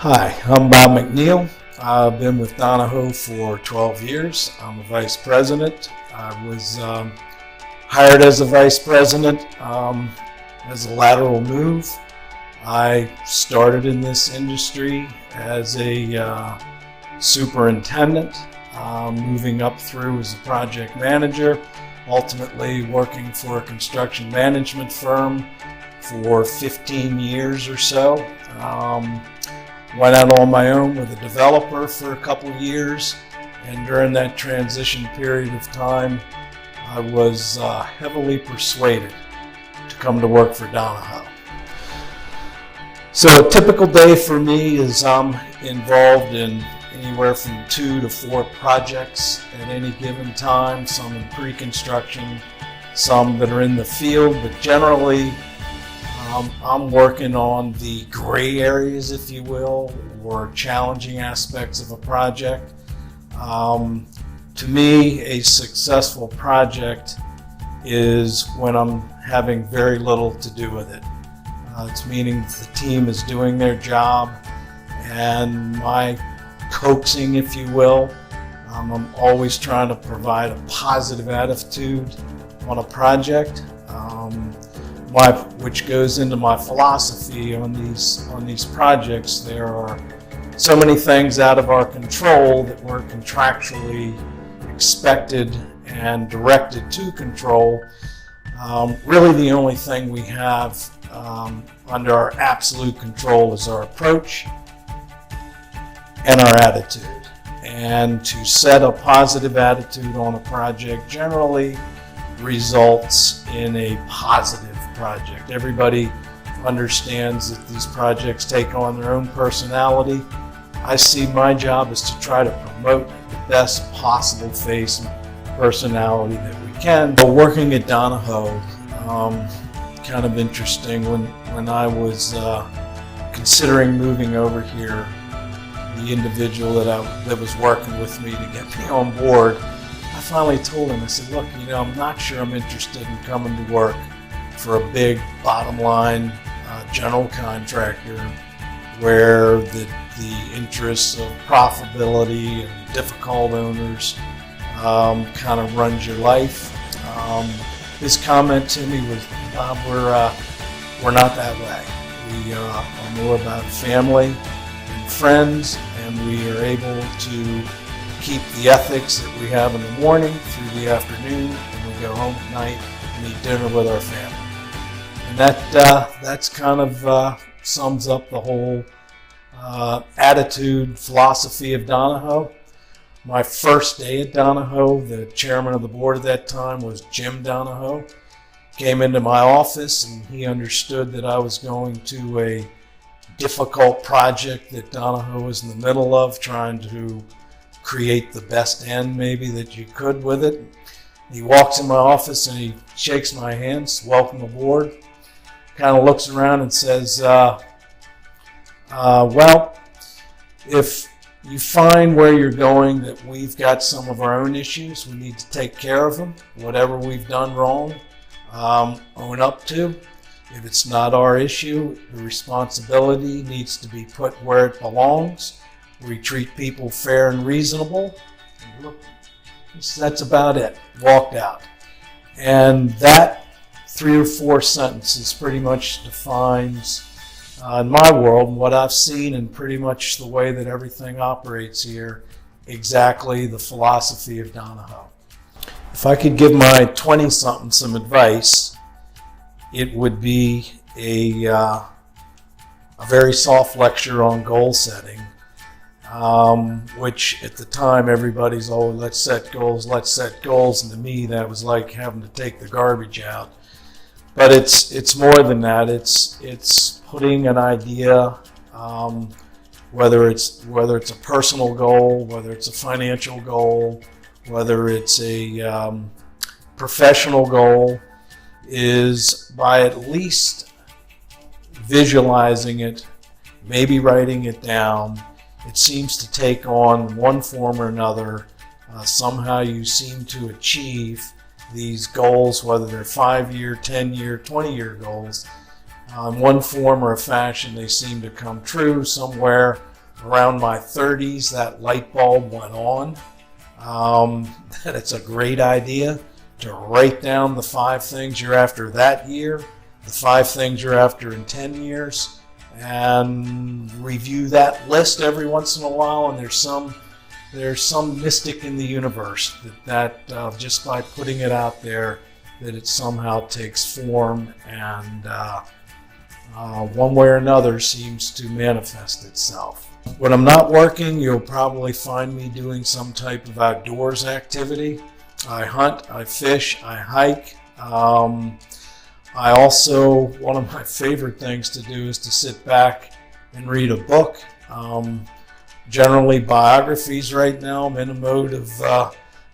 Hi, I'm Bob McNeil. I've been with Donahoe for 12 years. I'm a vice president. I was hired as a vice president as a lateral move. I started in this industry as a superintendent, moving up through as a project manager, ultimately working for a construction management firm for 15 years or so. Went out on my own with a developer for a couple years, and during that transition period of time, I was heavily persuaded to come to work for Donahoe. So a typical day for me is I'm involved in anywhere from 2 to 4 projects at any given time, some in pre-construction, some that are in the field, but generally I'm working on the gray areas, if you will, or challenging aspects of a project. To me, a successful project is when I'm having very little to do with it. It's meaning the team is doing their job, and my coaxing, if you will, I'm always trying to provide a positive attitude on a project. Which goes into my philosophy on these projects. There are so many things out of our control that we're contractually expected and directed to control. Really the only thing we have under our absolute control is our approach and our attitude. And to set a positive attitude on a project generally results in a positive project. Everybody understands that these projects take on their own personality. I see my job is to try to promote the best possible face and personality that we can. But working at Donahoe, kind of interesting. When I was considering moving over here, the individual that was working with me to get me on board, I finally told him, I said, look, I'm not sure I'm interested in coming to work for a big bottom line general contractor where the interests of profitability and difficult owners kind of runs your life. His comment to me was, Bob, we're not that way. We are more about family and friends, and we are able to keep the ethics that we have in the morning through the afternoon, and we go home at night and eat dinner with our family. And that's kind of sums up the whole attitude, philosophy of Donahoe. My first day at Donahoe, the chairman of the board at that time was Jim Donahoe. Came into my office, and he understood that I was going to a difficult project that Donahoe was in the middle of, trying to create the best end maybe that you could with it. He walks in my office and he shakes my hands, welcome aboard, kind of looks around and says, well, if you find where you're going that we've got some of our own issues, we need to take care of them. Whatever we've done wrong, own up to. If it's not our issue, the responsibility needs to be put where it belongs. We treat people fair and reasonable. And look, that's about it. Walked out. And that 3 or 4 sentences pretty much defines, in my world, what I've seen and pretty much the way that everything operates here, exactly the philosophy of Donahoe. If I could give my 20-something some advice, it would be a very soft lecture on goal setting. Which at the time everybody's, oh, let's set goals, and to me that was like having to take the garbage out. But it's more than that. It's putting an idea, whether it's a personal goal, whether it's a financial goal, whether it's a professional goal, is by at least visualizing it, maybe writing it down. It seems to take on one form or another. Somehow you seem to achieve these goals, whether they're 5-year, 10-year, 20-year goals. In one form or a fashion, they seem to come true somewhere around my 30s, that light bulb went on. That it's a great idea to write down the 5 things you're after that year, the 5 things you're after in 10 years, and review that list every once in a while. And there's some mystic in the universe that just by putting it out there, that it somehow takes form and one way or another seems to manifest itself. When I'm not working, you'll probably find me doing some type of outdoors activity. I hunt, I fish, I hike. I also, one of my favorite things to do is to sit back and read a book. Generally biographies right now. I'm in a mode of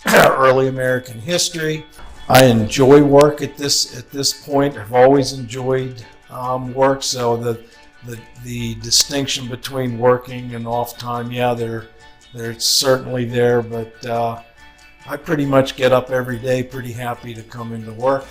early American history. I enjoy work at this point. I've always enjoyed work, so the distinction between working and off time, yeah, they're certainly there, but I pretty much get up every day pretty happy to come into work.